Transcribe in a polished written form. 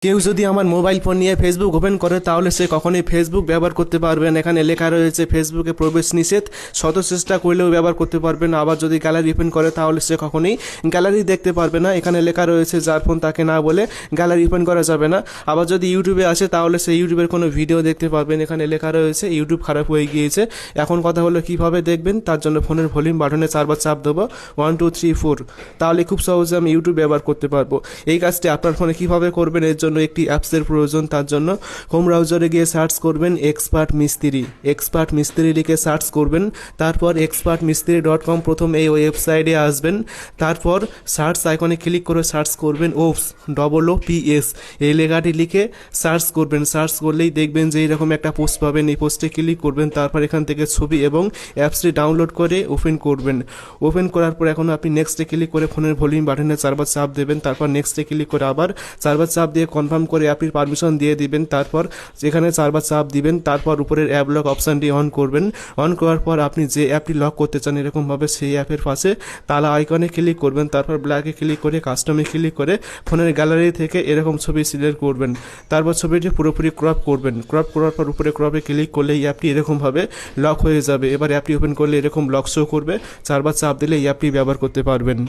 কেউ যদি আমার মোবাইল ফোন নিয়ে ফেসবুক ওপেন করে তাহলে সে কখনোই ফেসবুক ব্যবহার করতে পারবে না। এখানে লেখা রয়েছে ফেসবুকে প্রবেশ নিষেধ, শত চেষ্টা করলেও ব্যবহার করতে পারবে না। আবার যদি গ্যালারি ওপেন করে তাহলে সে কখনোই গ্যালারি দেখতে পারবে না। এখানে লেখা রয়েছে যার ফোন তাকে না বলে গ্যালারি ওপেন করা যাবে না। আবার যদি ইউটিউবে আসে তাহলে সে ইউটিউবের কোনো ভিডিও দেখতে পারবেন। এখানে লেখা রয়েছে ইউটিউব খারাপ হয়ে গিয়েছে। এখন কথা হলো কীভাবে দেখবেন, তার জন্য ফোনের ভলিউম বাটনে 4বার চাপ দেবো, 1 2 3 4, তাহলে খুব সহজে আমি ইউটিউব ব্যবহার করতে পারবো। এই কাজটি আপনার ফোনে কীভাবে করবেন, এর জন্য একটি অ্যাপসের প্রয়োজন। তার জন্য হোম ব্রাউজারে গিয়ে সার্চ করবেন এক্সপার্ট মিস্ত্রি লিখে সার্চ করবেন। তারপর expertmistri.com প্রথম এই ওয়েবসাইটে আসবেন। তারপর সার্চ আইকনে ক্লিক করে সার্চ করবেন ওপস OOPS এই লেখাটি লিখে সার্চ করবেন। সার্চ করলেই দেখবেন যে এইরকম একটা পোস্ট পাবেন। এই পোস্টে ক্লিক করবেন, তারপর এখান থেকে ছবি এবং অ্যাপসটি ডাউনলোড করে ওপেন করবেন। ওপেন করার পর এখন আপনি নেক্সটে ক্লিক করে ফোনের ভলিউম বাটনে 4বার চাপ দেবেন। তারপর নেক্সটে ক্লিক করে আবার 4বার চাপ দিয়ে কনফার্ম করে অ্যাপটির পারমিশন দিয়ে দিবেন। তারপর যেখানে 4বার চাপ দিবেন, তারপর উপরের অ্যাপ লক অপশানটি অন করবেন। অন করার পর আপনি যে অ্যাপটি লক করতে চান এরকমভাবে সেই অ্যাপের পাশে তালা আইকনে ক্লিক করবেন। তারপর ব্ল্যাকে ক্লিক করে কাস্টমে ক্লিক করে ফোনের গ্যালারি থেকে এরকম ছবি সিলেক্ট করবেন। তারপর ছবিটি পুরোপুরি ক্রপ করবেন। ক্রপ করার পর উপরে ক্রপে ক্লিক করলে এই অ্যাপটি এরকমভাবে লক হয়ে যাবে। এবার অ্যাপটি ওপেন করলে এরকম লক শো করবে। 4বার চাপ দিলে এই অ্যাপটি ব্যবহার করতে পারবেন।